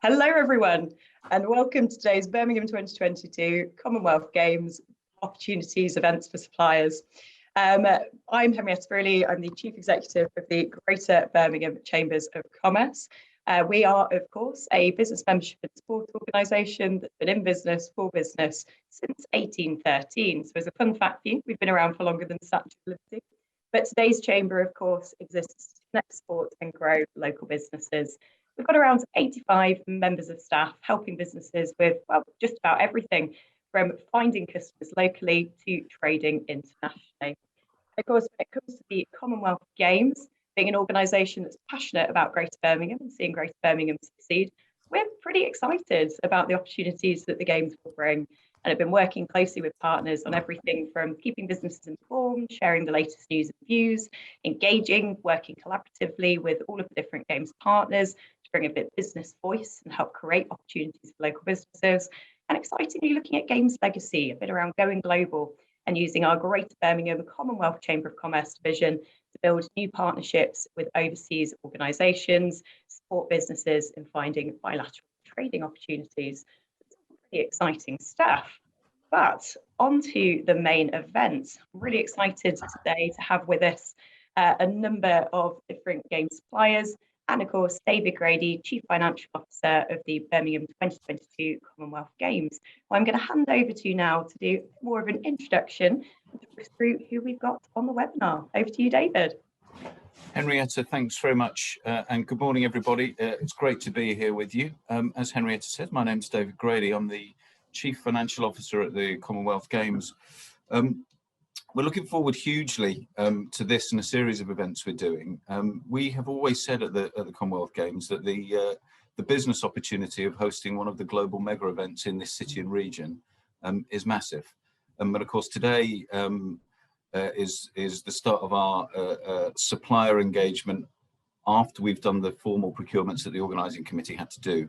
Hello, everyone, and welcome to today's Birmingham 2022 Commonwealth Games Opportunities Events for Suppliers. I'm Henrietta Burley. I'm the Chief Executive of the Greater Birmingham Chambers of Commerce. We are, of course, a business membership and support organisation that's been in business for business since 1813. So as a fun fact for you, we've been around for longer than the Statue of Liberty. But today's chamber, of course, exists to connect, support and grow local businesses. We've got around 85 members of staff helping businesses with, well, just about everything from finding customers locally to trading internationally. Of course, when it comes to the Commonwealth Games, being an organisation that's passionate about Greater Birmingham and seeing Greater Birmingham succeed, we're pretty excited about the opportunities that the Games will bring, and have been working closely with partners on everything from keeping businesses informed, sharing the latest news and views, engaging, working collaboratively with all of the different Games partners to bring a bit of business voice and help create opportunities for local businesses, and excitingly looking at Games legacy, a bit around going global and using our Greater Birmingham Commonwealth Chamber of Commerce division to build new partnerships with overseas organisations, support businesses in finding bilateral trading opportunities. Pretty exciting stuff. But on to the main event. I'm really excited today to have with us a number of different game suppliers, and of course David Grady, Chief Financial Officer of the Birmingham 2022 Commonwealth Games, who I'm going to hand over to now to do more of an introduction and talk us through who we've got on the webinar. Over to you, David. Henrietta, thanks very much, and good morning, everybody. It's great to be here with you. As Henrietta said, my name's David Grady. I'm the Chief Financial Officer at the Commonwealth Games. We're looking forward hugely to this and a series of events we're doing. We have always said at the Commonwealth Games that the business opportunity of hosting one of the global mega events in this city and region is massive. But of course today is the start of our supplier engagement after we've done the formal procurements that the organising committee had to do.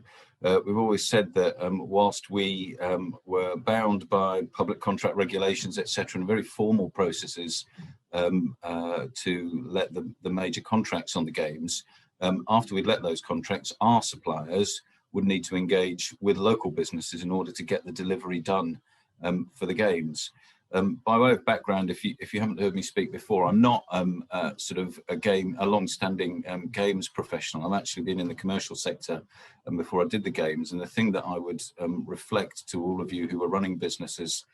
We've always said that whilst we were bound by public contract regulations, etc., and very formal processes to let the major contracts on the Games, after we'd let those contracts, our suppliers would need to engage with local businesses in order to get the delivery done for the Games. By way of background, if you haven't heard me speak before, I'm not sort of a long-standing games professional. I've actually been in the commercial sector before I did the Games, and the thing that I would reflect to all of you who are running businesses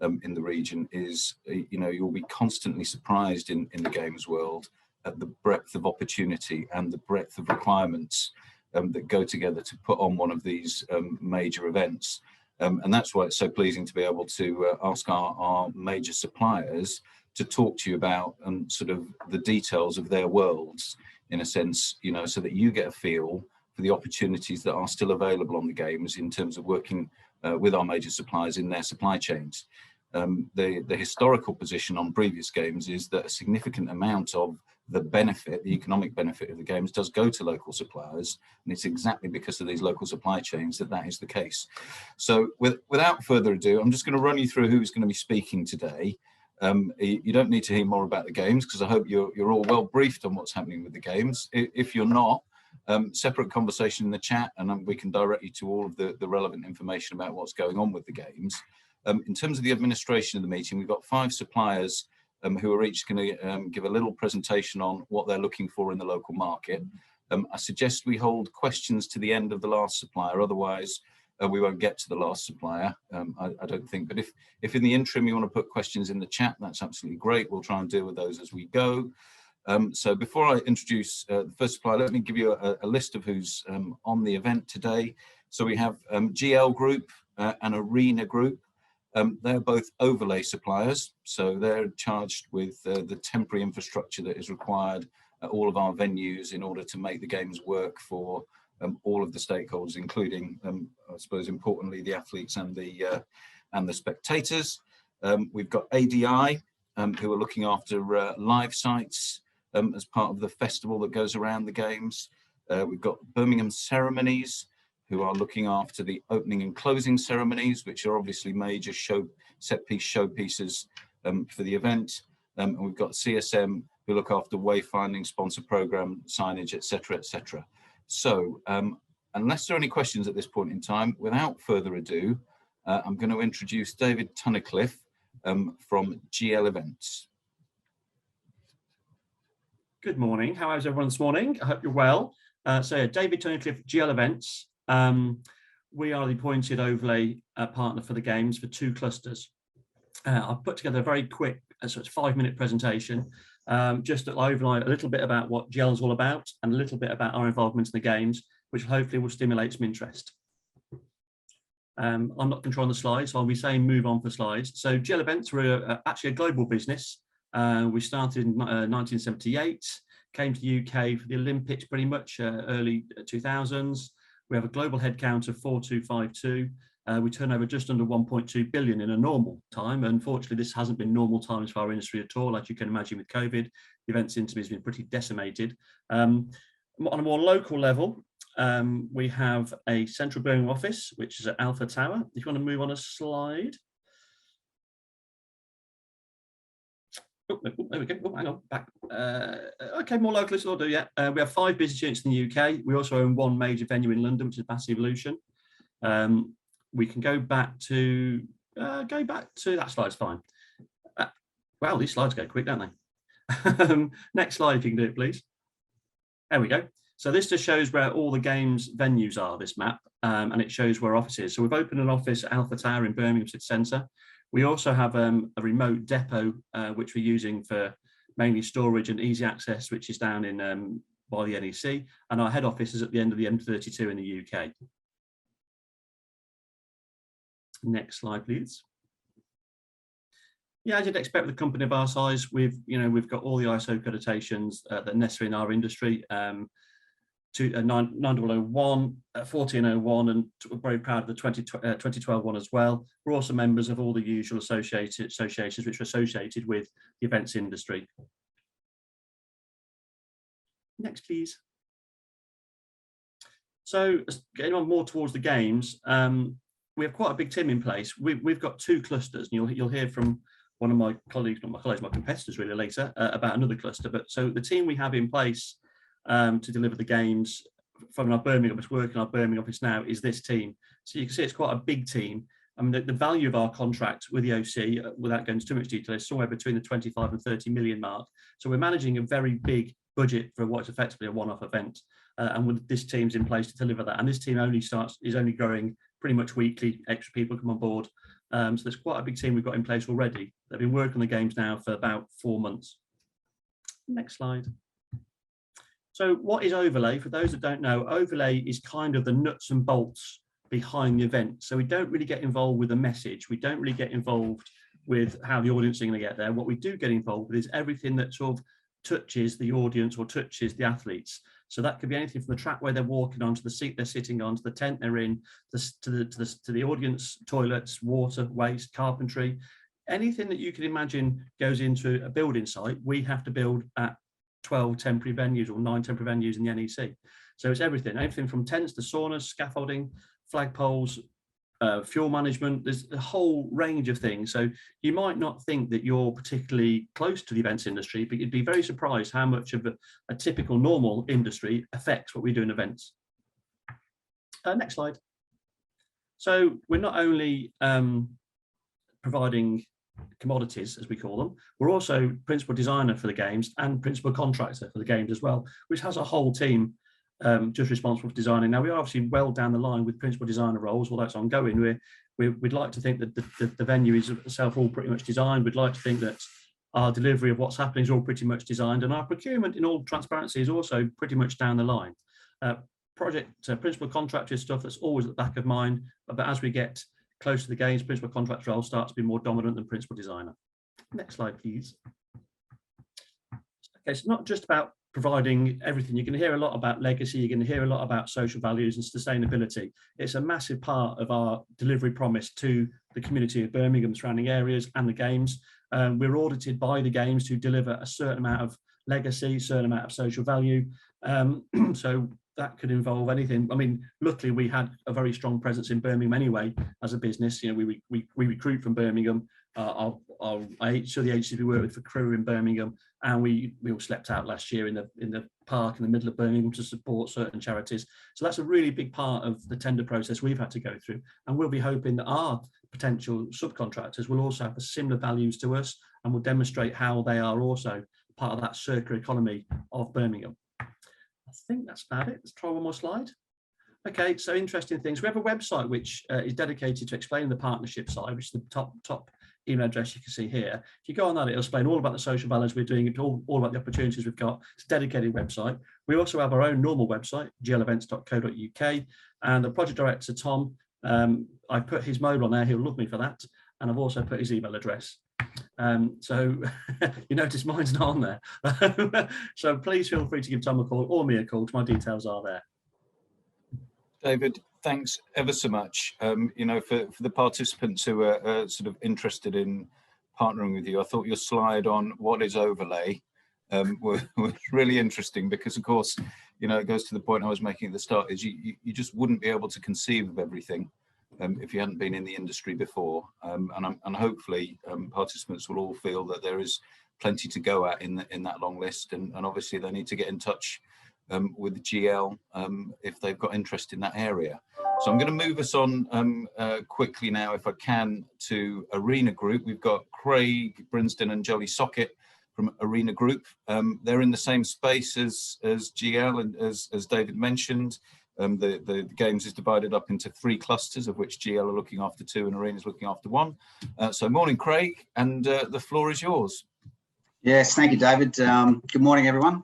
in the region is, you'll be constantly surprised in the Games world at the breadth of opportunity and the breadth of requirements that go together to put on one of these major events. And that's why it's so pleasing to be able to ask our major suppliers to talk to you about sort of the details of their worlds, in a sense, so that you get a feel for the opportunities that are still available on the Games in terms of working with our major suppliers in their supply chains. The historical position on previous Games is that a significant amount of the economic benefit of the Games does go to local suppliers, and it's exactly because of these local supply chains that is the case. So without further ado, I'm just going to run you through who's going to be speaking today. You don't need to hear more about the Games, because I hope you're all well briefed on what's happening with the Games. If you're not, separate conversation in the chat, and we can direct you to all of the relevant information about what's going on with the Games. In terms of the administration of the meeting, we've got 5 suppliers who are each going to give a little presentation on what they're looking for in the local market. I suggest we hold questions to the end of the last supplier, otherwise we won't get to the last supplier, I don't think. But if in the interim you want to put questions in the chat, that's absolutely great. We'll try and deal with those as we go. So before I introduce the first supplier, let me give you a list of who's on the event today. So we have GL Group and Arena Group. They're both overlay suppliers, so they're charged with the temporary infrastructure that is required at all of our venues in order to make the Games work for all of the stakeholders, including, I suppose, importantly, the athletes and the spectators. We've got ADI, who are looking after live sites as part of the festival that goes around the Games. We've got Birmingham Ceremonies, who are looking after the opening and closing ceremonies, which are obviously major set-piece showpieces for the event. And we've got CSM, who look after wayfinding, sponsor program, signage, etc., etc. So unless there are any questions at this point in time, without further ado, I'm going to introduce David Tunnicliffe from GL Events. Good morning. How is everyone this morning? I hope you're well. So David Tunnicliffe, GL Events. We are the appointed overlay partner for the games for 2 clusters. I've put together a very quick, so it's 5-minute presentation, just to overlay a little bit about what GL is all about and a little bit about our involvement in the games, which hopefully will stimulate some interest. I'm not controlling the slides, so I'll be saying move on for slides. So GL Events, we're actually a global business. We started in 1978, came to the UK for the Olympics pretty much early 2000s. We have a global headcount of 4252. We turn over just under 1.2 billion in a normal time. Unfortunately, this hasn't been normal times for our industry at all. As you can imagine with COVID, the events industry has been pretty decimated. On a more local level, we have a central Birmingham office, which is at Alpha Tower. If you want to move on a slide. Oh, there we go. Oh, hang on, back. Okay, more locally, so I'll do, yeah. We have 5 business units in the UK. We also own 1 major venue in London, which is Bass Evolution. We can go back to that slide's fine. Wow, these slides go quick, don't they? Next slide, if you can do it, please. There we go. So this just shows where all the games venues are, this map, and it shows where office is. So we've opened an office at Alpha Tower in Birmingham City Centre. We also have a remote depot, which we're using for mainly storage and easy access, which is down in by the NEC, and our head office is at the end of the M32 in the UK. Next slide, please. Yeah, as you'd expect with a company of our size, we've got all the ISO accreditations that are necessary in our industry. 9001, 1401, and we're very proud of the 2012 one as well. We're also members of all the usual associations which are associated with the events industry. Next, please. So getting on more towards the games, we have quite a big team in place. We've got 2 clusters, and you'll hear from one of my colleagues, not my colleagues, my competitors really later, about another cluster. But so the team we have in place to deliver the games from our Birmingham office, working our Birmingham office now, is this team. So you can see it's quite a big team. I mean, the value of our contract with the OC, without going into too much detail, is somewhere between the 25 and 30 million mark. So we're managing a very big budget for what's effectively a one-off event. And with this team's in place to deliver that. And this team is only growing pretty much weekly. Extra people come on board. So there's quite a big team we've got in place already. They've been working on the games now for about 4 months. Next slide. So what is overlay? For those that don't know, overlay is kind of the nuts and bolts behind the event. So we don't really get involved with the message. We don't really get involved with how the audience is going to get there. What we do get involved with is everything that sort of touches the audience or touches the athletes. So that could be anything from the track where they're walking on, to the seat they're sitting on, to the tent they're in, to the audience toilets, water, waste, carpentry. Anything that you can imagine goes into a building site, we have to build at 12 temporary venues or 9 temporary venues in the NEC. So it's everything from tents to saunas, scaffolding, flagpoles, fuel management. There's a whole range of things. So you might not think that you're particularly close to the events industry, but you'd be very surprised how much of a typical normal industry affects what we do in events. Next slide. So we're not only providing commodities, as we call them, we're also principal designer for the games and principal contractor for the games as well, which has a whole team just responsible for designing. Now, we are obviously well down the line with principal designer roles, although it's ongoing. We'd like to think that the venue is itself all pretty much designed. We'd like to think that our delivery of what's happening is all pretty much designed, and our procurement, in all transparency, is also pretty much down the line. Project principal contractor stuff that's always at the back of mind, but as we get close to the games, principal contractor role starts to be more dominant than principal designer. Next slide, please. Okay, it's not just about providing everything. You're going to hear a lot about legacy, you're going to hear a lot about social values and sustainability. It's a massive part of our delivery promise to the community of Birmingham, surrounding areas, and the games. We're audited by the games to deliver a certain amount of legacy, a certain amount of social value. So that could involve anything. I mean, luckily we had a very strong presence in Birmingham anyway as a business. You know, we recruit from Birmingham. our so the agencies we work with for Crew in Birmingham, and we all slept out last year in the park in the middle of Birmingham to support certain charities. So that's a really big part of the tender process we've had to go through, and we'll be hoping that our potential subcontractors will also have similar values to us and will demonstrate how they are also part of that circular economy of Birmingham. I think that's about it. Let's try one more slide. Okay, so interesting things. We have a website which is dedicated to explaining the partnership side, which is the top email address you can see here. If you go on that, it'll explain all about the social balance we're doing, all about the opportunities we've got. It's a dedicated website. We also have our own normal website, glevents.co.uk, and the project director, Tom, I put his mobile on there. He'll love me for that. And I've also put his email address. So you notice mine's not on there. So please feel free to give Tom a call or me a call. My details are there. David, thanks ever so much. You know, for the participants who are sort of interested in partnering with you, I thought your slide on what is overlay was really interesting, because of course, you know, it goes to the point I was making at the start, is you just wouldn't be able to conceive of everything if you hadn't been in the industry before. And hopefully participants will all feel that there is plenty to go at in that long list, and obviously they need to get in touch with GL if they've got interest in that area. So I'm going to move us on quickly now, if I can, to Arena Group. We've got Craig Brinsden and Jolie Sockett from Arena Group. They're in the same space as GL, and as David mentioned, the Games is divided up into 3 clusters, of which GL are looking after 2 and Arena is looking after 1. So morning, Craig, and the floor is yours. Yes, thank you, David. Good morning, everyone.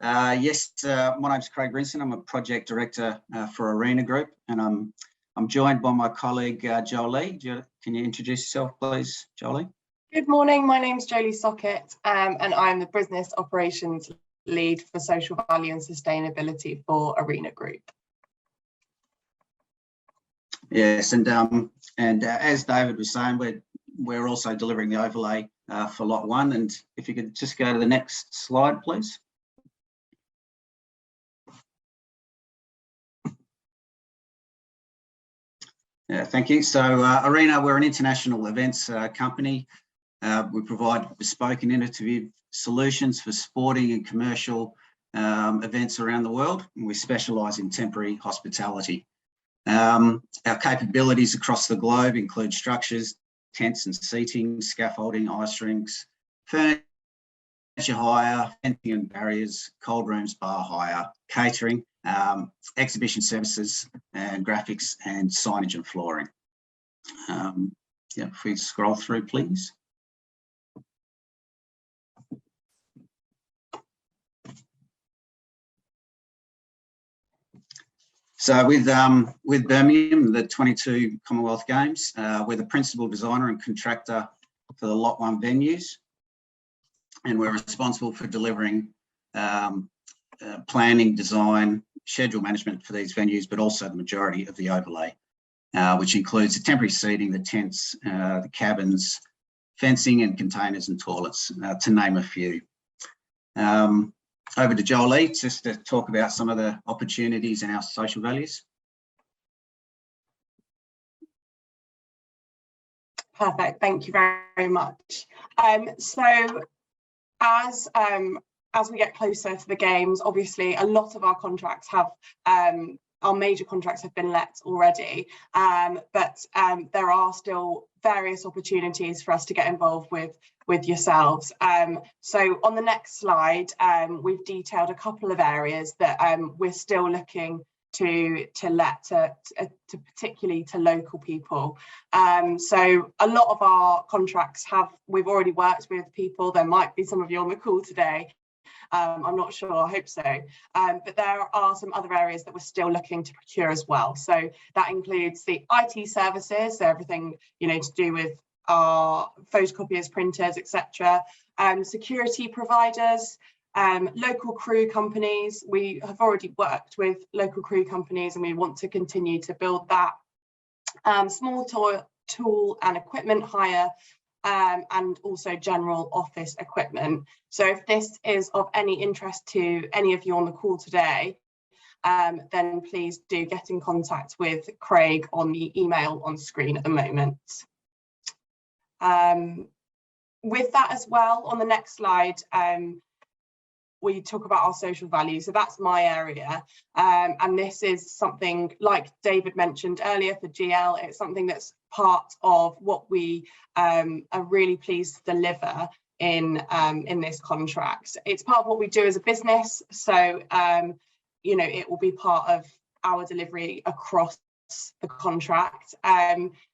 Yes, my name's Craig Brinsden. I'm a project director for Arena Group, and I'm joined by my colleague Jolie. Can you introduce yourself, please, Jolie? Good morning. My name's Jolie Sockett, and I'm the business operations lead for social value and sustainability for Arena Group. Yes, and as David was saying, we're also delivering the overlay for Lot 1. And if you could just go to the next slide, please. Yeah, thank you. So Arena, we're an international events company. We provide bespoke and innovative solutions for sporting and commercial events around the world, and we specialise in temporary hospitality. Our capabilities across the globe include structures, tents and seating, scaffolding, ice rinks, furniture hire, fencing and barriers, cold rooms, bar hire, catering, exhibition services, and graphics and signage and flooring. Yeah, if we scroll through, please. So with Birmingham, the 22 Commonwealth Games, we're the principal designer and contractor for the Lot 1 venues, and we're responsible for delivering planning, design, schedule management for these venues, but also the majority of the overlay, which includes the temporary seating, the tents, the cabins, fencing and containers and toilets, to name a few. Over to Jolie, just to talk about some of the opportunities in our social values. Perfect, thank you very much. So as we get closer to the Games, obviously a lot of our contracts have, our major contracts have been let already, but there are still various opportunities for us to get involved with yourselves. So on the next slide, we've detailed a couple of areas that we're still looking to let to particularly to local people. So a lot of our contracts we've already worked with people. There might be some of you on the call today. I'm not sure, I hope so. But there are some other areas that we're still looking to procure as well. So that includes the IT services, so everything, you know, to do with our photocopiers, printers, etc. Security providers, local crew companies. We have already worked with local crew companies and we want to continue to build that. Small tool and equipment hire, and also general office equipment. So if this is of any interest to any of you on the call today, then please do get in contact with Craig on the email on screen at the moment. With that as well, on the next slide, we talk about our social values. So that's my area. And this is something, like David mentioned earlier for GL, it's something that's part of what we are really pleased to deliver in this contract. It's part of what we do as a business. So, you know, it will be part of our delivery across the contract.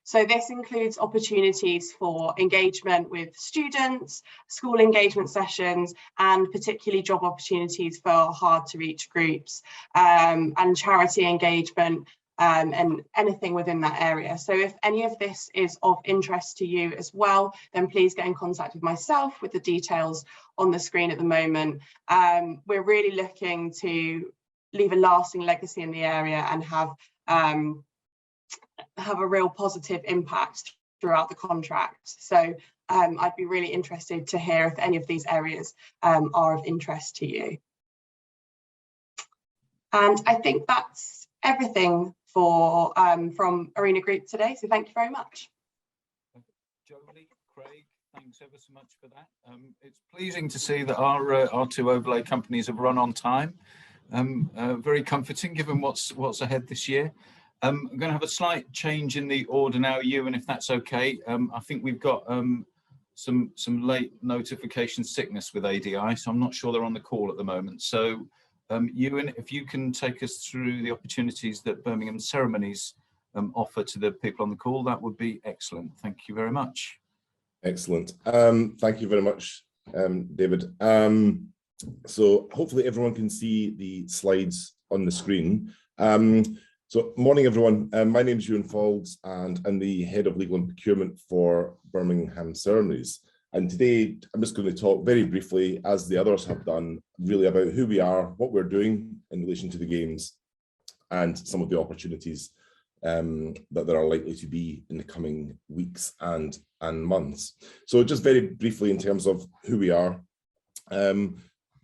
So this includes opportunities for engagement with students, school engagement sessions, and particularly job opportunities for hard to reach groups, and charity engagement, and anything within that area. So if any of this is of interest to you as well, then please get in contact with myself with the details on the screen at the moment. We're really looking to leave a lasting legacy in the area and have a real positive impact throughout the contract. So I'd be really interested to hear if any of these areas are of interest to you. And I think that's everything for from Arena Group today. So thank you very much. Jolie, Craig, thanks ever so much for that. It's pleasing to see that our two overlay companies have run on time. Very comforting given what's ahead this year. I'm going to have a slight change in the order now, Ewan, if that's okay. I think we've got some late notification sickness with ADI, so I'm not sure they're on the call at the moment. So Ewan, if you can take us through the opportunities that Birmingham Ceremonies offer to the people on the call, that would be excellent. Thank you very much. Excellent. Thank you very much, David. So hopefully everyone can see the slides on the screen. So morning, everyone. My name is Ewan Faulds, and I'm the Head of Legal and Procurement for Birmingham Ceremonies. And today, I'm just going to talk very briefly, as the others have done, really about who we are, what we're doing in relation to the Games, and some of the opportunities that there are likely to be in the coming weeks and months. So just very briefly in terms of who we are.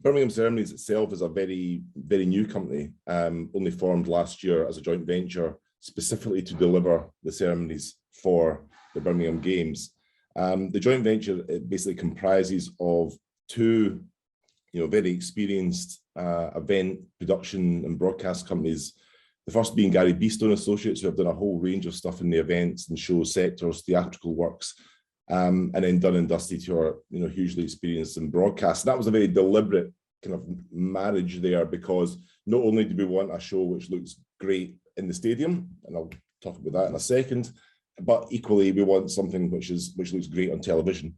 Birmingham Ceremonies itself is a very, very new company, only formed last year as a joint venture, specifically to deliver the ceremonies for the Birmingham Games. The joint venture, it basically comprises of two, very experienced event production and broadcast companies. The first being Gary Beesto and Associates, who have done a whole range of stuff in the events and show sectors, theatrical works. And then Dun & Dusty, who are hugely experienced in broadcast. And that was a very deliberate kind of marriage there, because not only do we want a show which looks great in the stadium, and I'll talk about that in a second, but equally we want something which looks great on television.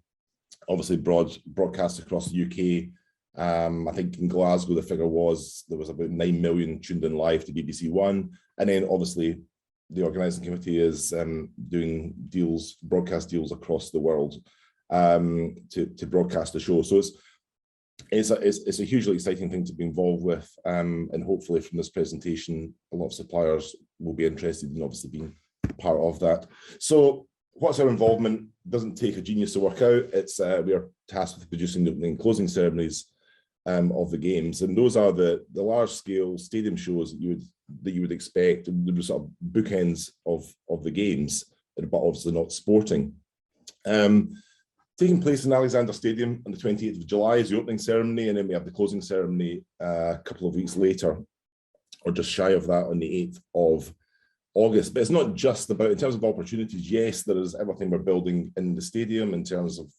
Obviously broadcast across the UK. I think in Glasgow the figure was there was about 9 million tuned in live to BBC One, and then obviously the organising committee is doing broadcast deals across the world to broadcast the show. So it's a hugely exciting thing to be involved with, and hopefully from this presentation, a lot of suppliers will be interested in obviously being part of that. So what's our involvement? It doesn't take a genius to work out. It's we are tasked with producing the opening and closing ceremonies of the Games, and those are the large-scale stadium shows that you would expect, and the sort of bookends of the Games, but obviously not sporting. Taking place in Alexander Stadium on the 28th of July is the opening ceremony, and then we have the closing ceremony a couple of weeks later, or just shy of that, on the 8th of August. But it's not just about, in terms of opportunities, yes, there is everything we're building in the stadium in terms of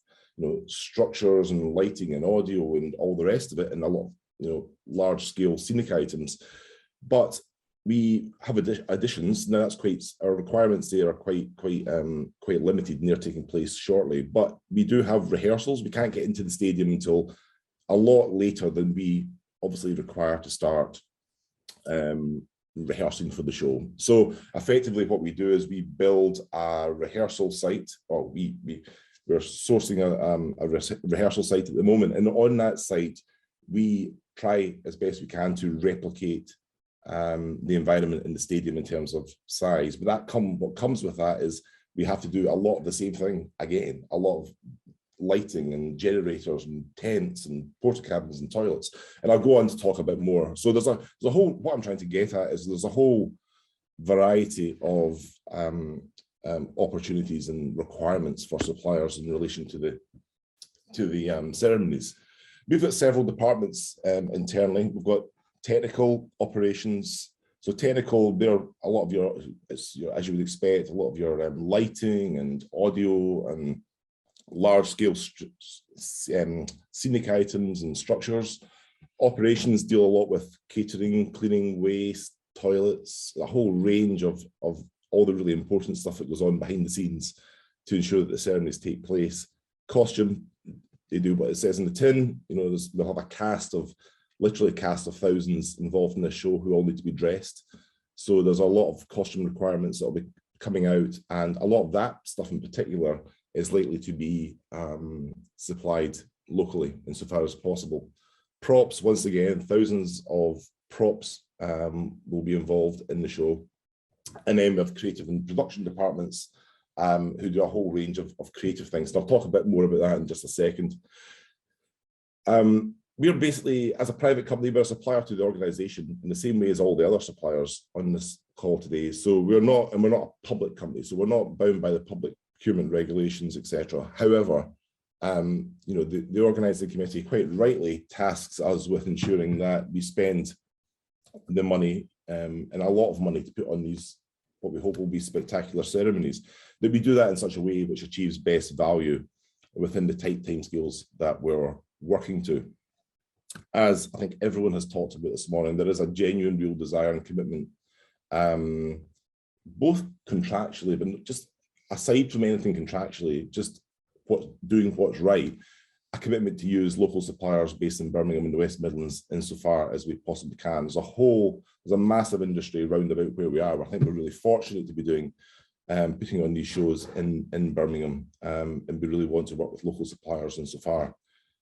structures and lighting and audio and all the rest of it, and a lot of large-scale scenic items. But we have additions. Now our requirements there are quite limited, and they're taking place shortly. But we do have rehearsals. We can't get into the stadium until a lot later than we obviously require to start rehearsing for the show. So effectively, what we do is we build a rehearsal site, or we're sourcing a rehearsal site at the moment, and on that site we try as best we can to replicate the environment in the stadium in terms of size. But what comes with that is we have to do a lot of the same thing again, a lot of lighting and generators and tents and porta cabins and toilets, and I'll go on to talk about more. So there's a whole, what I'm trying to get at is there's a whole variety of opportunities and requirements for suppliers in relation to the ceremonies. We've got several departments internally. We've got technical operations. So technical, there a lot of your, as you would expect, a lot of your lighting and audio and large-scale scenic items and structures. Operations deal a lot with catering, cleaning, waste, toilets, a whole range of all the really important stuff that goes on behind the scenes to ensure that the ceremonies take place. Costume, they do what it says in the tin. You know, they'll have a cast of, literally a cast of thousands involved in this show who all need to be dressed. So there's a lot of costume requirements that will be coming out, and a lot of that stuff in particular is likely to be supplied locally insofar as possible. Props, once again, thousands of props will be involved in the show. And then we have creative and production departments who do a whole range of creative things. And I'll talk a bit more about that in just a second. We're basically, as a private company, we're a supplier to the organisation in the same way as all the other suppliers on this call today. So we're not a public company, so we're not bound by the public procurement regulations, etc. However, you know, the organising committee quite rightly tasks us with ensuring that we spend the money and a lot of money to put on these, what we hope will be spectacular ceremonies, that we do that in such a way which achieves best value within the tight timescales that we're working to. As I think everyone has talked about this morning, there is a genuine real desire and commitment, both contractually, but just aside from anything contractually, just doing what's right, a commitment to use local suppliers based in Birmingham and the West Midlands insofar as we possibly can. There's a massive industry round about where we are. I think we're really fortunate to be doing, putting on these shows in Birmingham, and we really want to work with local suppliers insofar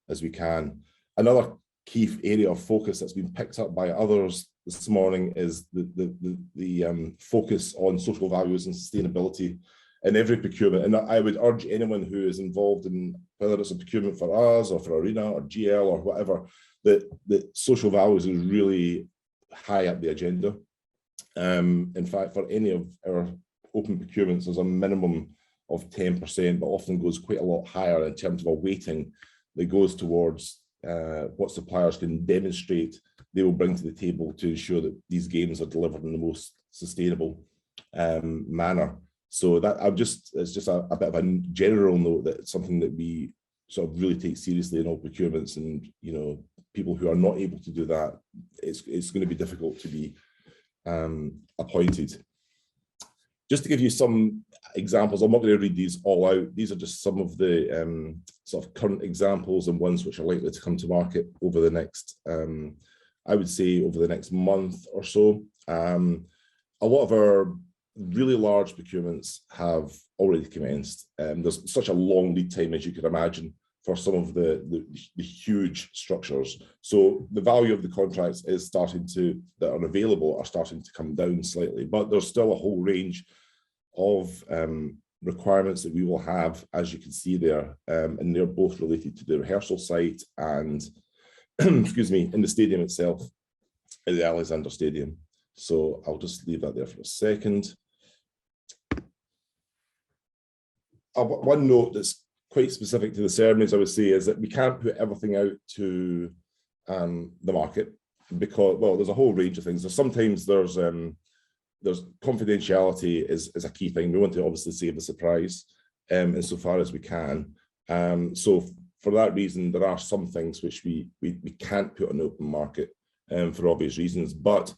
as we can. Another key area of focus that's been picked up by others this morning is the focus on social values and sustainability in every procurement. And I would urge anyone who is involved in, whether it's a procurement for us or for Arena or GL or whatever, that social values is really high up the agenda. In fact, for any of our open procurements, there's a minimum of 10%, but often goes quite a lot higher in terms of a weighting that goes towards what suppliers can demonstrate they will bring to the table to ensure that these games are delivered in the most sustainable manner. So that it's just a bit of a general note that it's something that we sort of really take seriously in all procurements, and you know, people who are not able to do that, it's going to be difficult to be appointed. Just to give you some examples, I'm not going to read these all out. These are just some of the sort of current examples and ones which are likely to come to market over the next, I would say, over the next month or so. A lot of our really large procurements have already commenced. There's such a long lead time, as you can imagine, for some of the huge structures. So the value of the contracts is that are available are starting to come down slightly, but there's still a whole range of requirements that we will have, as you can see there, and they're both related to the rehearsal site and, excuse me, in the stadium itself, in the Alexander Stadium. So I'll just leave that there for a second. One note that's quite specific to the ceremonies, I would say, is that we can't put everything out to the market because, well, there's a whole range of things. Sometimes there's confidentiality is a key thing. We want to obviously save the surprise insofar as we can. So for that reason, there are some things which we can't put on the open market for obvious reasons. But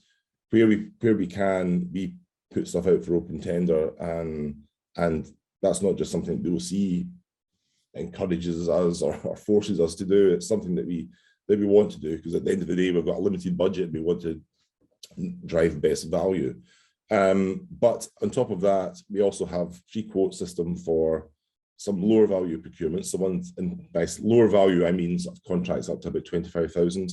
where we can, we put stuff out for open tender, and that's not just something we will see encourages us or forces us to do. It's something that we want to do, because at the end of the day, we've got a limited budget. We want to drive best value. But on top of that, we also have free quote system for some lower value procurements. The ones, and by lower value, I mean sort of contracts up to about 25,000,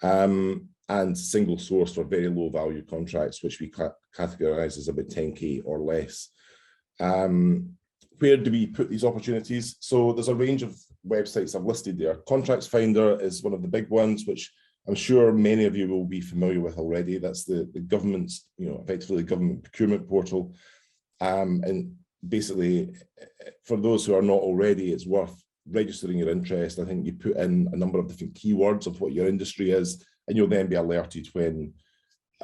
and single source for very low value contracts, which we categorize as about 10K or less. Where do we put these opportunities? So there's a range of websites I've listed there. Contracts Finder is one of the big ones, which I'm sure many of you will be familiar with already. That's the government's, effectively the government procurement portal. And basically, for those who are not already, it's worth registering your interest. I think you put in a number of different keywords of what your industry is, and you'll then be alerted when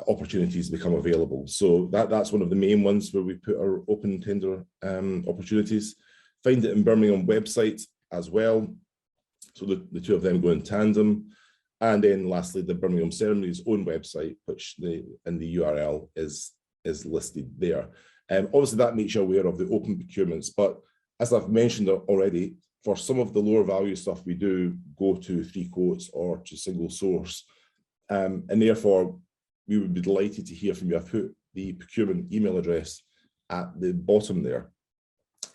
opportunities become available. So that's one of the main ones where we put our open tender opportunities. Find it in Birmingham website as well. So the two of them go in tandem. And then lastly, the Birmingham Ceremonies own website, which the URL is listed there. Obviously that makes you aware of the open procurements, but as I've mentioned already, for some of the lower value stuff, we do go to 3 quotes or to single source. And therefore, we would be delighted to hear from you. I've put the procurement email address at the bottom there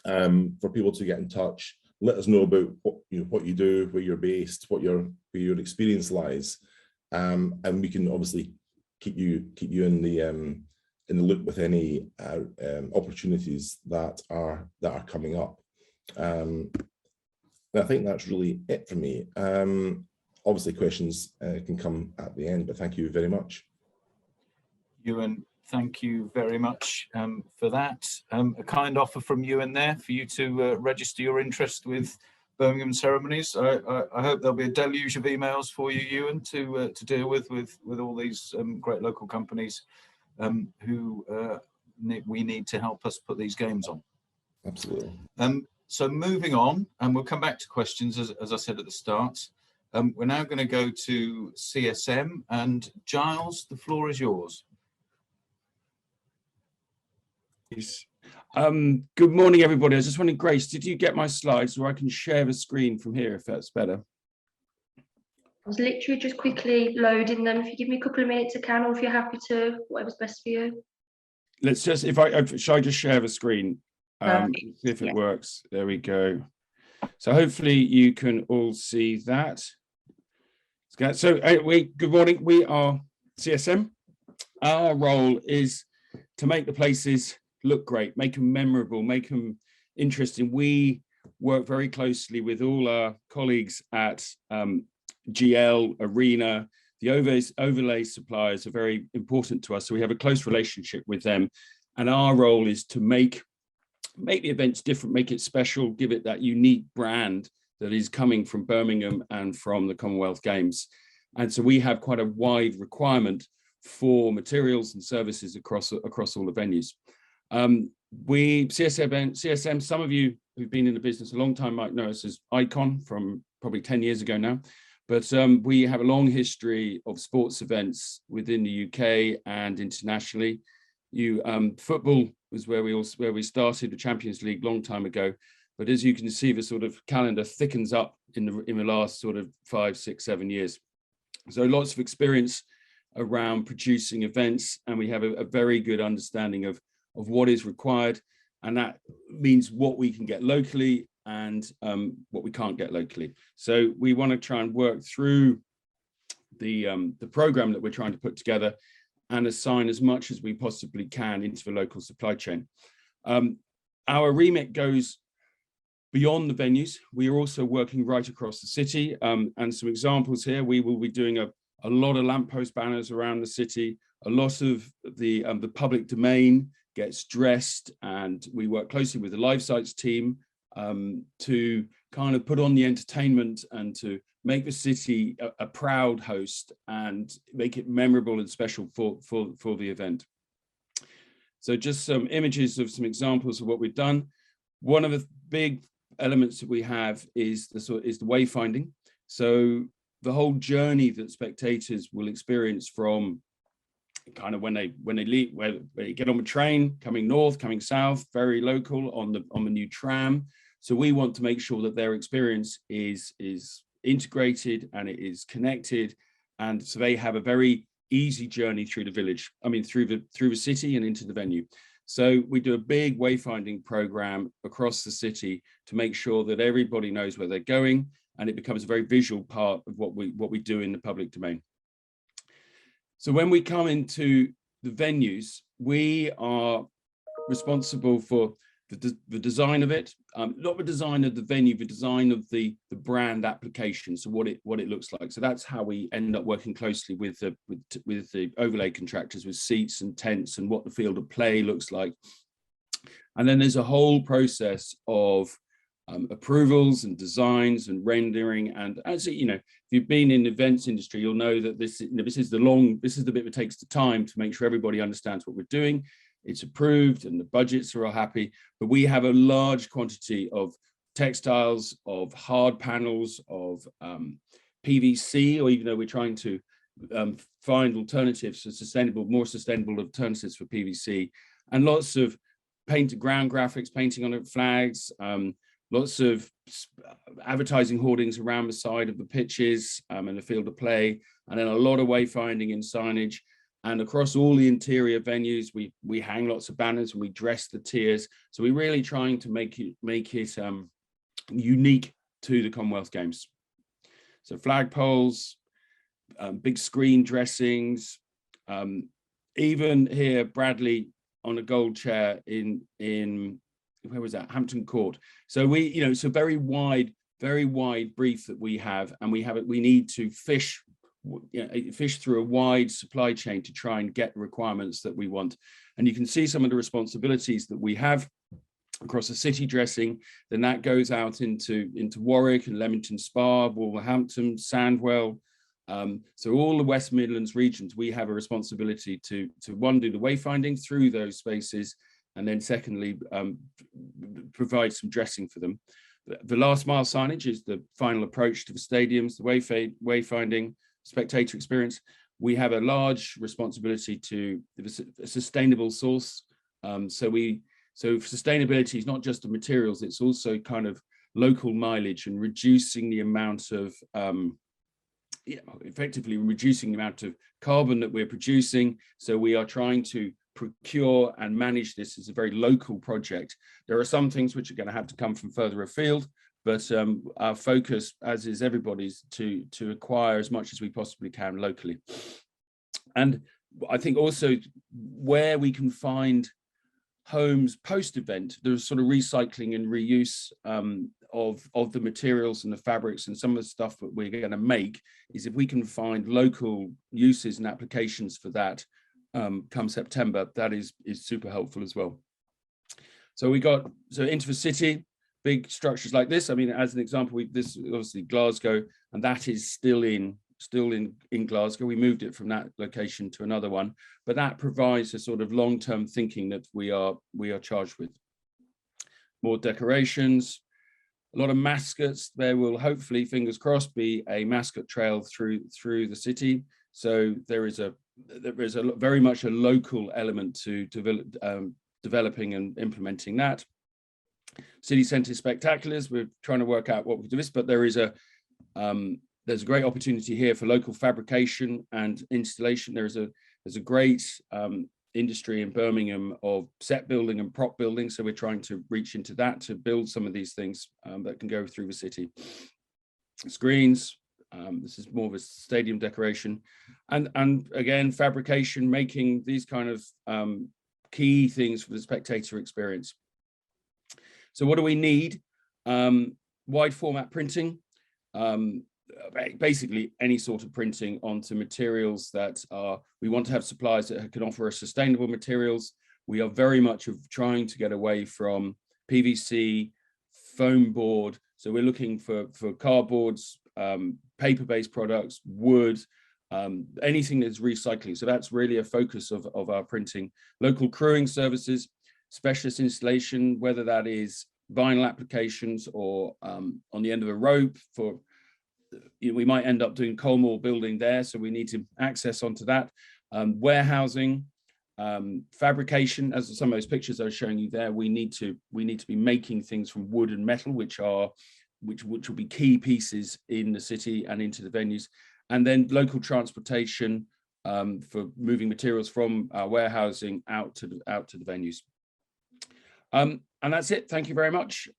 for people to get in touch. Let us know about what you do, where you're based, where your experience lies, and we can obviously keep you in the loop with any opportunities that are coming up. And I think that's really it for me. Obviously, questions can come at the end, but thank you very much. Ewan, thank you very much for that. A kind offer from Ewan there for you to register your interest with Birmingham Ceremonies. I hope there'll be a deluge of emails for you, Ewan, to deal with all these great local companies who we need to help us put these games on. Absolutely. So moving on, and we'll come back to questions as I said at the start. We're now going to go to CSM, and Giles, the floor is yours. Good morning, everybody. I was just wondering, Grace, did you get my slides so I can share the screen from here if that's better? I was literally just quickly loading them. If you give me a couple of minutes, I can, or if you're happy to, whatever's best for you. Let's just, shall I just share the screen? See if it works. There we go. So hopefully you can all see that. So good morning. We are CSM. Our role is to make the places look great, make them memorable, make them interesting. We work very closely with all our colleagues at GL, Arena. The overlay suppliers are very important to us, so we have a close relationship with them. And our role is to make the events different, make it special, give it that unique brand that is coming from Birmingham and from the Commonwealth Games. And so we have quite a wide requirement for materials and services across all the venues. CSM, some of you who've been in the business a long time might know us as Icon from probably 10 years ago now, but we have a long history of sports events within the UK and internationally. Football was where we started the Champions League a long time ago, but as you can see, the sort of calendar thickens up in the last sort of 5, 6, 7 years. So lots of experience around producing events, and we have a very good understanding of what is required, and that means what we can get locally and what we can't get locally. So we want to try and work through the program that we're trying to put together and assign as much as we possibly can into the local supply chain. Our remit goes beyond the venues. We are also working right across the city, and some examples here. We will be doing a lot of lamppost banners around the city. A lot of the public domain gets dressed, and we work closely with the live sites team to kind of put on the entertainment and to make the city a proud host and make it memorable and special for the event. So just some images of some examples of what we've done. One of the big elements that we have is the wayfinding. So the whole journey that spectators will experience from kind of when they leave, where they get on the train, coming north, coming south, very local on the new tram. So we want to make sure that their experience is integrated and it is connected, and so they have a very easy journey through the village. I mean, through the city and into the venue. So we do a big wayfinding program across the city to make sure that everybody knows where they're going, and it becomes a very visual part of what we do in the public domain. So when we come into the venues, we are responsible for the design of it, not the design of the venue, the design of the brand application. So what it looks like. So that's how we end up working closely with the overlay contractors, with seats and tents and what the field of play looks like. And then there's a whole process of approvals and designs and rendering. And as you know, if you've been in the events industry, you'll know that this is the bit that takes the time to make sure everybody understands what we're doing. It's approved and the budgets are all happy, but we have a large quantity of textiles, of hard panels, of PVC, or even though we're trying to find alternatives for more sustainable alternatives for PVC, and lots of painted ground graphics, painting on flags, lots of advertising hoardings around the side of the pitches and the field of play, and then a lot of wayfinding and signage. And across all the interior venues, we hang lots of banners and we dress the tiers. So we're really trying to make it unique to the Commonwealth Games. So flagpoles, big screen dressings, even here, Bradley on a gold chair in where was that? Hampton Court. So it's a very wide brief that we have, and we need to fish through a wide supply chain to try and get the requirements that we want. And you can see some of the responsibilities that we have across the city dressing. Then that goes out into Warwick and Leamington Spa, Wolverhampton, Sandwell. So all the West Midlands regions, we have a responsibility to one, do the wayfinding through those spaces, and then secondly, provide some dressing for them. The last mile signage is the final approach to the stadiums, the wayfinding, spectator experience. We have a large responsibility to a sustainable source. So sustainability is not just the materials, it's also kind of local mileage and reducing the amount of effectively reducing the amount of carbon that we're producing. So we are trying to procure and manage this as a very local project. There are some things which are going to have to come from further afield, but our focus, as is everybody's, to acquire as much as we possibly can locally. And I think also where we can find homes post-event, there's sort of recycling and reuse of the materials and the fabrics and some of the stuff that we're going to make, is if we can find local uses and applications for that come September, that is super helpful as well. So into the city, big structures like this. I mean, as an example, this is obviously Glasgow, and that is still in Glasgow. We moved it from that location to another one, but that provides a sort of long-term thinking that we are charged with. More decorations, a lot of mascots. There will hopefully, fingers crossed, be a mascot trail through the city. So there is very much a local element to developing and implementing that. City centre spectaculars. We're trying to work out what we do this, but there's a great opportunity here for local fabrication and installation. There's a great industry in Birmingham of set building and prop building. So we're trying to reach into that to build some of these things that can go through the city. Screens. This is more of a stadium decoration, and again, fabrication, making these kind of key things for the spectator experience. So what do we need? Wide format printing, basically any sort of printing onto materials that we want to have suppliers that can offer us sustainable materials. We are very much trying to get away from PVC, foam board. So we're looking for cardboards, paper-based products, wood, anything that's recycling. So that's really a focus of our printing. Local crewing services, specialist installation, whether that is vinyl applications or on the end of a rope for, we might end up doing coal mall building there. So we need to access onto that. Warehousing, fabrication, as some of those pictures I was showing you there, we need to be making things from wood and metal, which will be key pieces in the city and into the venues. And then local transportation for moving materials from our warehousing out to the venues. And that's it. Thank you very much.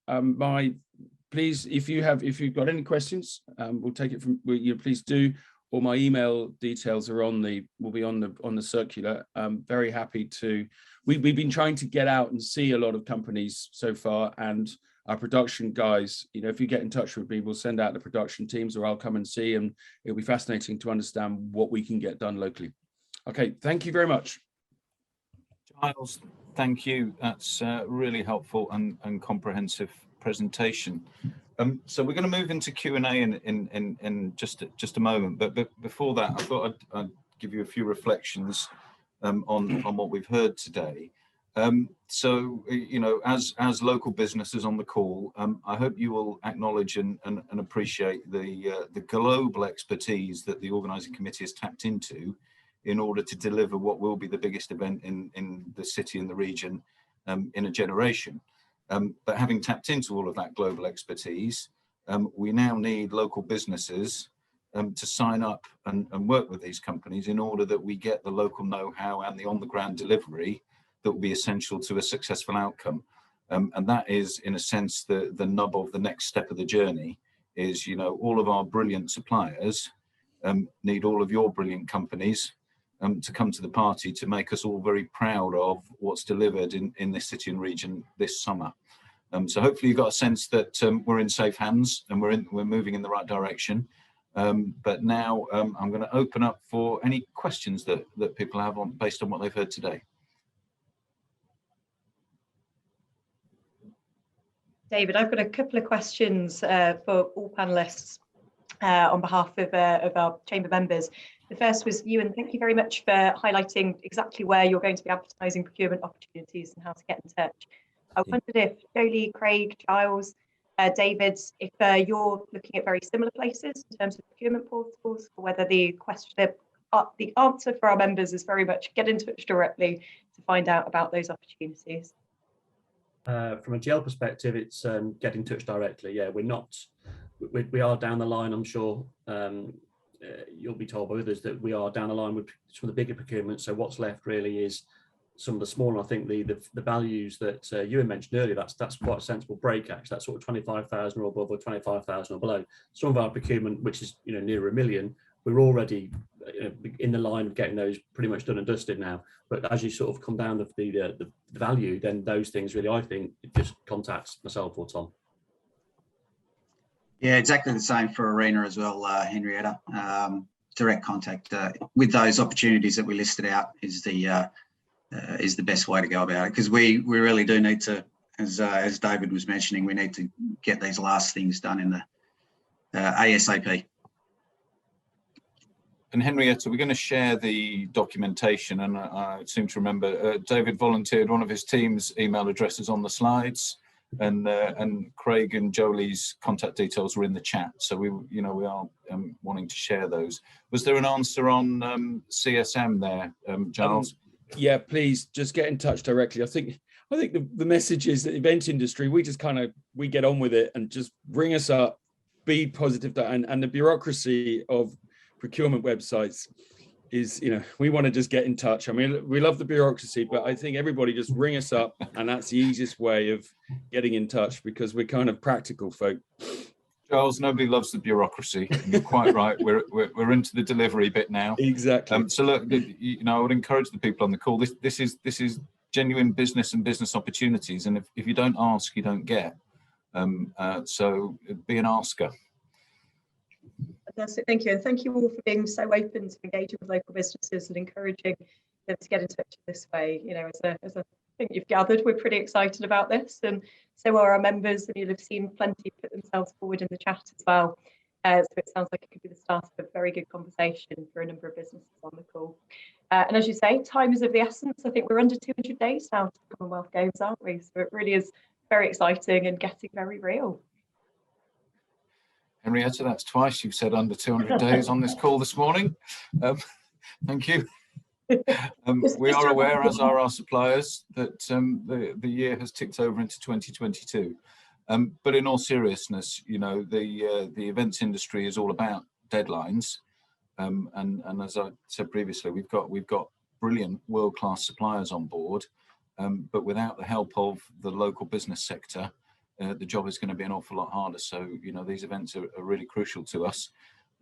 Please, if you've got any questions, we'll take it from you. Please do. Or my email details are will be on the circular. I'm very happy to. We've been trying to get out and see a lot of companies so far, and our production guys, if you get in touch with me, we'll send out the production teams, or I'll come and see, and it'll be fascinating to understand what we can get done locally. Okay, thank you very much. Giles, Thank you. That's really helpful and comprehensive presentation. So we're going to move into Q&A in just a moment, but before that, I thought I'd give you a few reflections on what we've heard today. So, you know, as local businesses on the call, I hope you will acknowledge and appreciate the global expertise that the organising committee has tapped into in order to deliver what will be the biggest event in the city and the region in a generation. But having tapped into all of that global expertise, we now need local businesses to sign up and work with these companies in order that we get the local know-how and the on-the-ground delivery that will be essential to a successful outcome. And that is, in a sense, the nub of the next step of the journey is, you know, all of our brilliant suppliers need all of your brilliant companies to come to the party to make us all very proud of what's delivered in this city and region this summer. So hopefully you've got a sense that we're in safe hands and we're moving in the right direction. But now I'm going to open up for any questions that people have based on what they've heard today. David, I've got a couple of questions for all panelists on behalf of our chamber members. The first was, Ewan, thank you very much for highlighting exactly where you're going to be advertising procurement opportunities and how to get in touch. I wondered if Jolie, Craig, Giles, David, if you're looking at very similar places in terms of procurement portals, or whether the answer for our members is very much get in touch directly to find out about those opportunities. From a GL perspective, it's get in touch directly. Yeah, we are down the line. I'm sure you'll be told by others that we are down the line with some of the bigger procurements. So what's left really is some of the smaller. I think the values that Ewan mentioned earlier, that's quite a sensible break. Actually, that's sort of 25,000 or above, or 25,000 or below. Some of our procurement, which is, you know, near $1 million, we're already in the line of getting those pretty much done and dusted now. But as you sort of come down to the value, then those things really, I think, just contact myself or Tom. Yeah, exactly the same for Arena as well, Henrietta. Direct contact with those opportunities that we listed out is the best way to go about it, because we really do need to, as David was mentioning, we need to get these last things done in the ASAP. And Henrietta, we're going to share the documentation, and I seem to remember David volunteered one of his team's email addresses on the slides, and Craig and Jolie's contact details were in the chat. So we are wanting to share those. Was there an answer on CSM there, Giles? Yeah, please just get in touch directly. I think the message is that event industry, we just we get on with it and just ring us up, be positive, and the bureaucracy of procurement websites is, you know, we want to just get in touch. I mean, we love the bureaucracy, but I think everybody just ring us up, and that's the easiest way of getting in touch, because we're kind of practical folk. Charles, nobody loves the bureaucracy. You're quite right. We're into the delivery bit now. Exactly. So look, you know, I would encourage the people on the call. This is genuine business and business opportunities, and if you don't ask, you don't get. So be an asker. Fantastic, thank you, and thank you all for being so open to engaging with local businesses and encouraging them to get in touch this way. You know, as I think you've gathered, we're pretty excited about this, and so are our members, and you'll have seen plenty put themselves forward in the chat as well. So it sounds like it could be the start of a very good conversation for a number of businesses on the call. And as you say, time is of the essence. I think we're under 200 days now to the Commonwealth Games, aren't we? So it really is very exciting and getting very real. Henrietta, that's twice you've said under 200 days on this call this morning. Thank you. We are aware, as are our suppliers, that the year has ticked over into 2022. But in all seriousness, you know, the events industry is all about deadlines. And as I said previously, we've got brilliant world-class suppliers on board, but without the help of the local business sector, the job is going to be an awful lot harder. So, you know, these events are really crucial to us,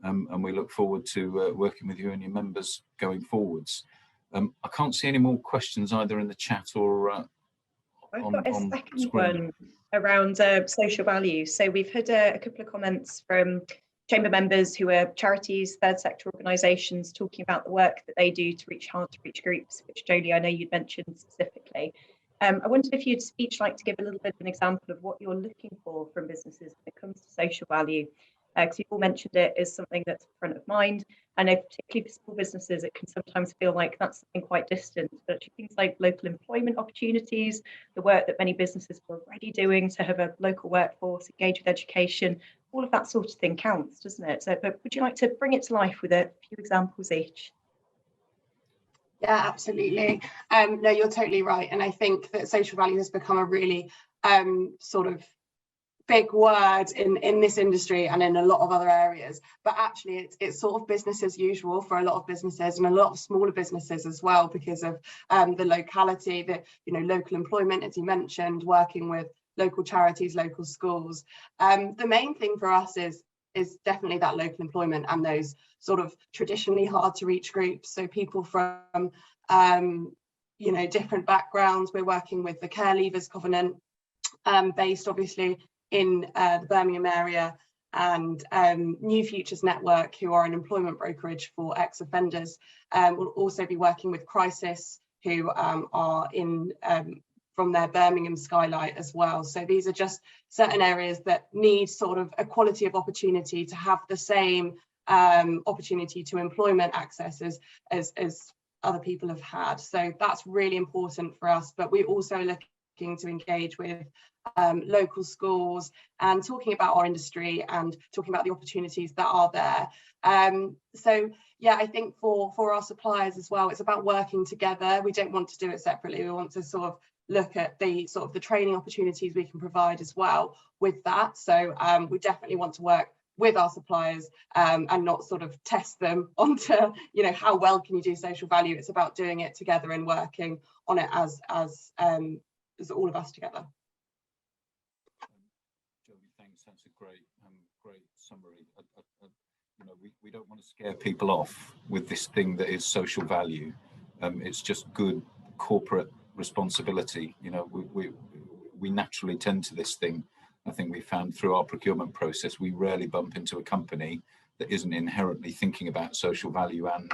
and we look forward to working with you and your members going forwards. I can't see any more questions either in the chat or I've got a second one around social value. So we've had a couple of comments from chamber members who are charities, third sector organisations, talking about the work that they do to reach hard to reach groups, which Jolie, I know you'd mentioned specifically. I wondered if you'd each like to give a little bit of an example of what you're looking for from businesses when it comes to social value. Because you've all mentioned it as something that's front of mind. I know particularly for small businesses, it can sometimes feel like that's something quite distant, but things like local employment opportunities, the work that many businesses are already doing to have a local workforce, engage with education, all of that sort of thing counts, doesn't it? So, but would you like to bring it to life with a few examples each? Yeah, absolutely. No, you're totally right. And I think that social value has become a really sort of big word in this industry and in a lot of other areas, but actually it's sort of business as usual for a lot of businesses and a lot of smaller businesses as well, because of the locality, the local employment, as you mentioned, working with local charities, local schools. The main thing for us is definitely that local employment and those sort of traditionally hard to reach groups. So people from different backgrounds. We're working with the Care Leavers Covenant, based obviously in the Birmingham area, and New Futures Network, who are an employment brokerage for ex-offenders. We'll also be working with Crisis, who are in from their Birmingham skylight as well. So these are just certain areas that need sort of equality of opportunity to have the same opportunity to employment access as other people have had. So that's really important for us, but we also looking to engage with local schools and talking about our industry and talking about the opportunities that are there. So yeah, I think for our suppliers as well, it's about working together. We don't want to do it separately. We want to sort of look at the training opportunities we can provide as well with that. So we definitely want to work with our suppliers and not sort of test them onto, how well can you do social value. It's about doing it together and working on it as all of us together. Jodie, thanks. That's a great summary. We don't want to scare people off with this thing that is social value. It's just good corporate responsibility. We naturally tend to this thing. I think we found through our procurement process, we rarely bump into a company that isn't inherently thinking about social value and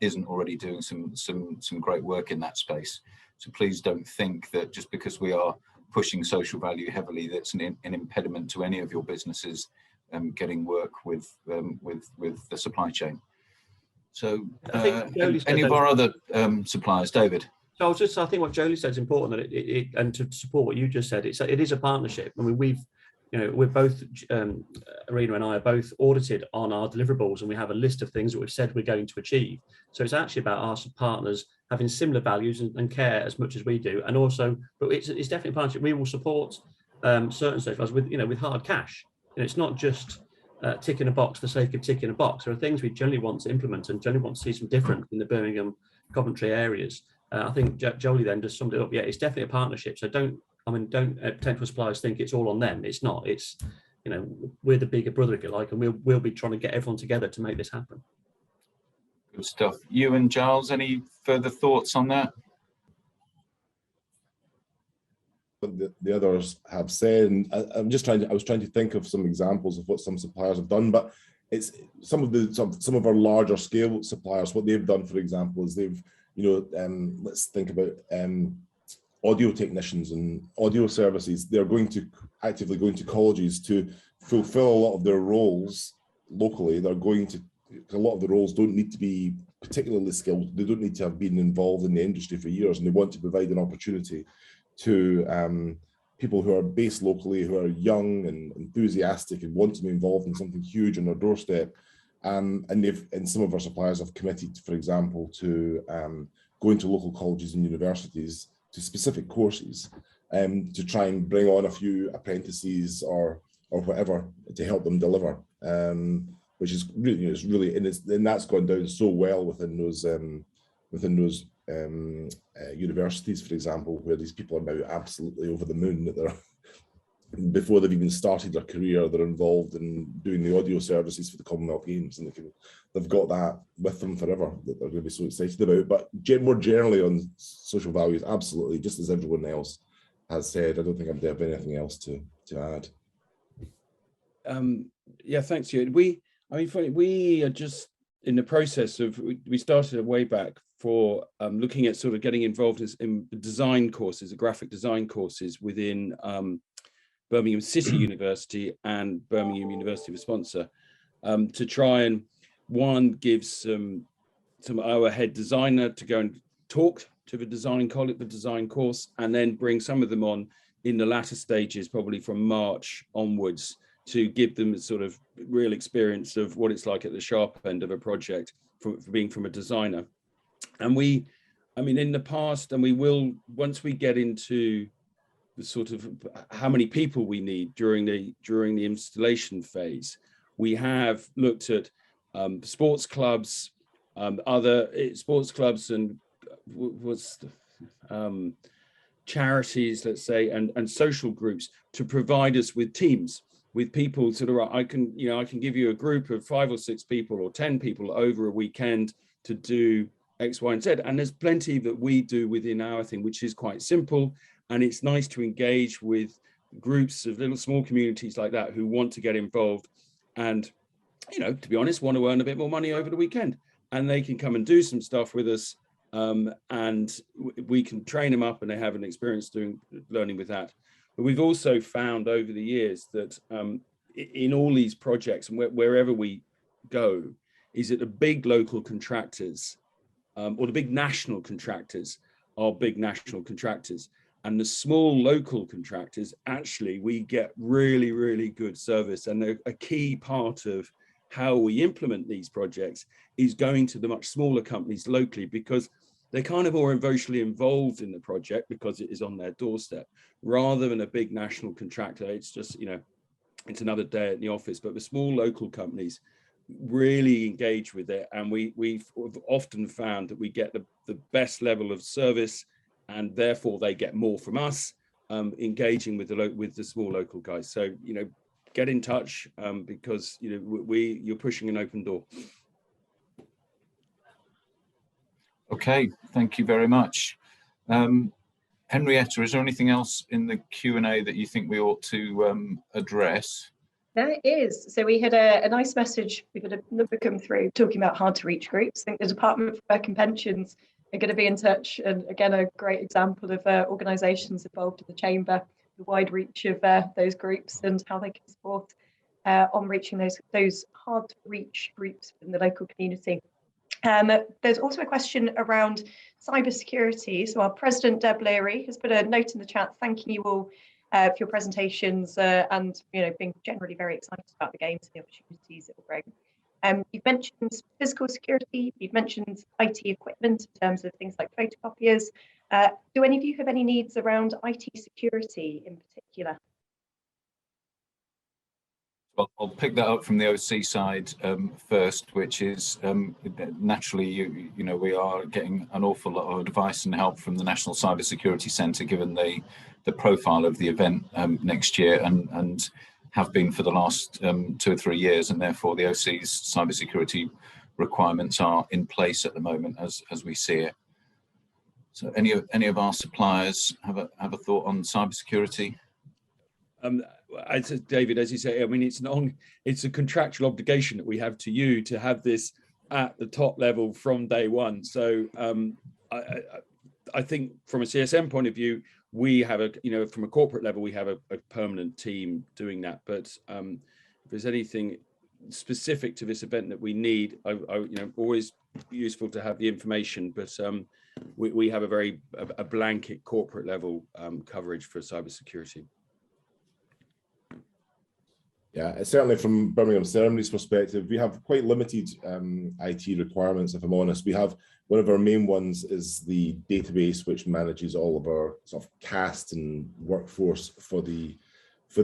isn't already doing some great work in that space. So please don't think that just because we are pushing social value heavily, that's an impediment to any of your businesses getting work with the supply chain. So any of our other suppliers, David? So I think what Jolie said is important, that and to support what you just said, it is a partnership. I mean, we're both, Arena and I are both audited on our deliverables, and we have a list of things that we've said we're going to achieve. So it's actually about our partners having similar values and care as much as we do, and also, but it's definitely a partnership. We will support certain social values with hard cash. It's not just ticking a box for the sake of ticking a box. There are things we generally want to implement and generally want to see some difference in the Birmingham, Coventry areas. I think Jolie then just summed it up. Yeah, it's definitely a partnership. So don't potential suppliers think it's all on them. It's not. It's, we're the bigger brother, if you like, and we'll be trying to get everyone together to make this happen. Good stuff. You and Giles, any further thoughts on that? The others have said, and I was trying to think of some examples of what some suppliers have done, but it's some of our larger scale suppliers. What they've done, for example, is they've, let's think about audio technicians and audio services. They're actively going to colleges to fulfill a lot of their roles locally. They're going to, a lot of the roles don't need to be particularly skilled. They don't need to have been involved in the industry for years, and they want to provide an opportunity to people who are based locally, who are young and enthusiastic and want to be involved in something huge on their doorstep. And some of our suppliers have committed, for example, to going to local colleges and universities to specific courses to try and bring on a few apprentices or whatever to help them deliver, which is really, and that's gone down so well within those universities, for example, where these people are now absolutely over the moon that they're, before they've even started their career, they're involved in doing the audio services for the Commonwealth Games, and they've got that with them forever that they're going to be so excited about. But more generally on social values, absolutely, just as everyone else has said, I don't think I have anything else to add. Yeah, thanks, Hugh. We are just in the process of, we started a way back for looking at sort of getting involved in design courses, the graphic design courses within Birmingham City University and Birmingham University, the sponsor, to try and give some our head designer to go and talk to the design course, and then bring some of them on in the latter stages, probably from March onwards, to give them a sort of real experience of what it's like at the sharp end of a project for being from a designer. And in the past, and we will, once we get into the sort of how many people we need during the installation phase, we have looked at sports clubs, other sports clubs, and charities, let's say, and social groups, to provide us with teams, with people sort of, I can give you a group of 5 or 6 people or 10 people over a weekend to do X, Y, and Z. And there's plenty that we do within our thing, which is quite simple. And it's nice to engage with groups of little small communities like that who want to get involved and, to be honest, want to earn a bit more money over the weekend. And they can come and do some stuff with us, and we can train them up, and they have an experience learning with that. But we've also found over the years that in all these projects and wherever we go, is that the big local contractors or the big national contractors are big national contractors, and the small local contractors, actually, we get really, really good service. And a key part of how we implement these projects is going to the much smaller companies locally, because they're kind of more emotionally involved in the project because it is on their doorstep, rather than a big national contractor. It's just, it's another day at the office. But the small local companies really engage with it, and we've often found that we get the best level of service, and therefore they get more from us, engaging with the small local guys. So get in touch, because you're pushing an open door. Okay, thank you very much. Henrietta, is there anything else in the Q&A that you think we ought to address? There is. So we had a nice message. We've had a number come through talking about hard to reach groups. I think the Department for Work and Pensions are going to be in touch. And again, a great example of organisations involved in the Chamber, the wide reach of those groups and how they can support on reaching those hard to reach groups in the local community. There's also a question around cybersecurity. So our President, Deb Leary, has put a note in the chat thanking you all for your presentations and being generally very excited about the games and the opportunities it will bring. You've mentioned physical security, you've mentioned IT equipment in terms of things like photocopiers. Do any of you have any needs around IT security in particular? Well, I'll pick that up from the OC side first, which is naturally, we are getting an awful lot of advice and help from the National Cybersecurity Centre, given the profile of the event next year, and have been for the last 2 or 3 years, and therefore the OC's cybersecurity requirements are in place at the moment as we see it. So, any of our suppliers have a thought on cybersecurity? David, as you say, it's a contractual obligation that we have to you to have this at the top level from day one. So I think from a CSM point of view, we have from a corporate level, we have a permanent team doing that. But if there's anything specific to this event that we need, always useful to have the information. But we have a blanket corporate level coverage for cybersecurity. Yeah, certainly from Birmingham Ceremonies perspective, we have quite limited IT requirements, if I'm honest. We have one of our main ones is the database, which manages all of our sort of cast and workforce for the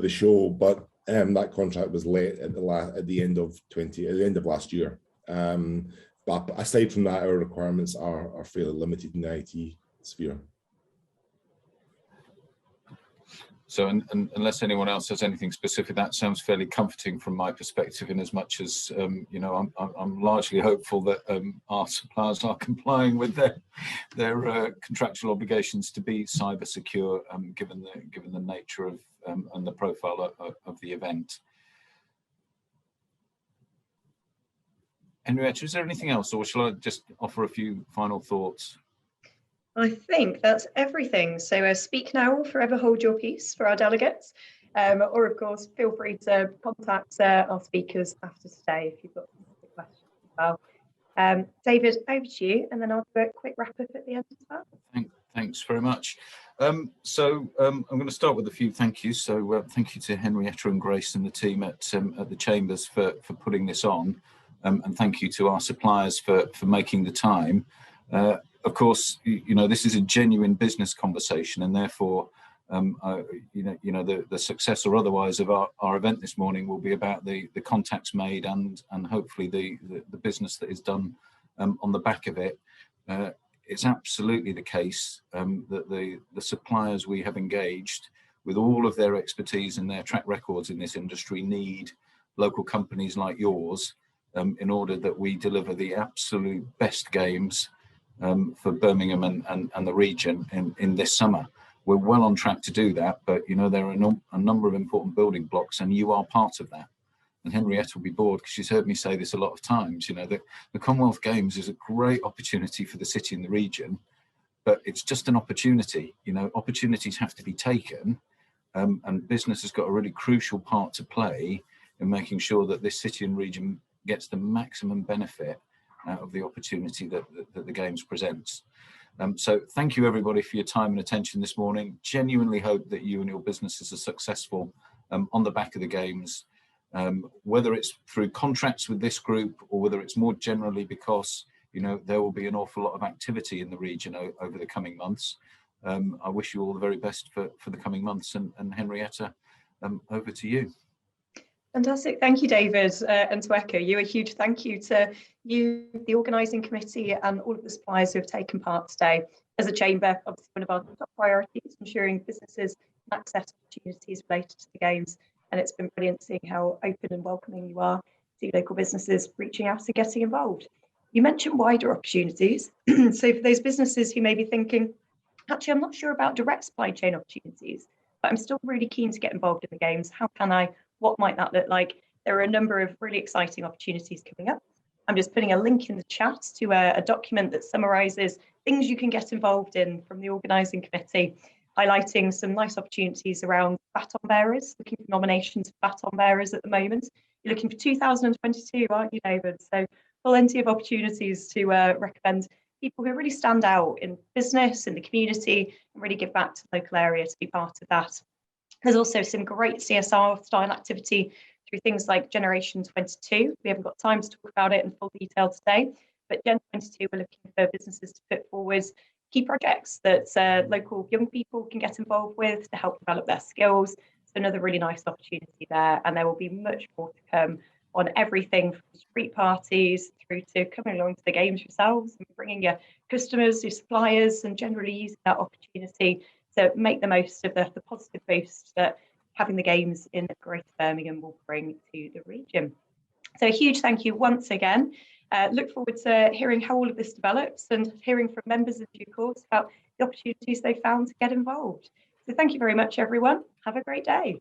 show. But that contract was let at the end of last year. But aside from that, our requirements are fairly limited in the IT sphere. So unless anyone else has anything specific, that sounds fairly comforting from my perspective, in as much as, I'm largely hopeful that our suppliers are complying with their contractual obligations to be cyber secure, given the nature of and the profile of the event. Henrietta, is there anything else, or shall I just offer a few final thoughts? I think that's everything. So speak now or forever hold your peace for our delegates. Or of course, feel free to contact our speakers after today if you've got specific questions as well. David, over to you, and then I'll do a quick wrap up at the end as well. Thanks very much. I'm going to start with a few thank yous. So thank you to Henrietta and Grace and the team at the Chambers for putting this on, and thank you to our suppliers for making the time. Of course, this is a genuine business conversation, and therefore, the success or otherwise of our event this morning will be about the contacts made and hopefully the business that is done on the back of it. It's absolutely the case that the suppliers we have engaged, with all of their expertise and their track records in this industry, need local companies like yours in order that we deliver the absolute best games for Birmingham and the region in this summer. We're well on track to do that, but there are a number of important building blocks, and you are part of that. And Henrietta will be bored because she's heard me say this a lot of times. The Commonwealth Games is a great opportunity for the city and the region, but it's just an opportunity. Opportunities have to be taken, and business has got a really crucial part to play in making sure that this city and region gets the maximum benefit out of the opportunity that the Games presents. So thank you everybody for your time and attention this morning. Genuinely hope that you and your businesses are successful on the back of the Games, whether it's through contracts with this group or whether it's more generally because there will be an awful lot of activity in the region over the coming months. I wish you all the very best for the coming months, and Henrietta, over to you. Fantastic. Thank you, David. And to echo you, a huge thank you to you, the organising committee, and all of the suppliers who have taken part today. As a chamber, obviously one of our top priorities, ensuring businesses can access opportunities related to the Games. And it's been brilliant seeing how open and welcoming you are to local businesses reaching out and getting involved. You mentioned wider opportunities. So for those businesses who may be thinking, actually, I'm not sure about direct supply chain opportunities, but I'm still really keen to get involved in the Games. How can I? What might that look like? There are a number of really exciting opportunities coming up. I'm just putting a link in the chat to a document that summarises things you can get involved in from the organising committee, highlighting some nice opportunities around baton bearers, looking for nominations for baton bearers at the moment. You're looking for 2022, aren't you, David? So plenty of opportunities to recommend people who really stand out in business, in the community, and really give back to the local area to be part of that. There's also some great CSR style activity through things like Generation 22. We haven't got time to talk about it in full detail today, but Gen 22, we're looking for businesses to put forward key projects that local young people can get involved with to help develop their skills. So another really nice opportunity there, and there will be much more to come on everything from street parties through to coming along to the Games yourselves and bringing your customers, your suppliers, and generally using that opportunity to make the most of the positive boost that having the Games in Greater Birmingham will bring to the region. So a huge thank you once again. Look forward to hearing how all of this develops and hearing from members in due course about the opportunities they found to get involved. So thank you very much, everyone. Have a great day.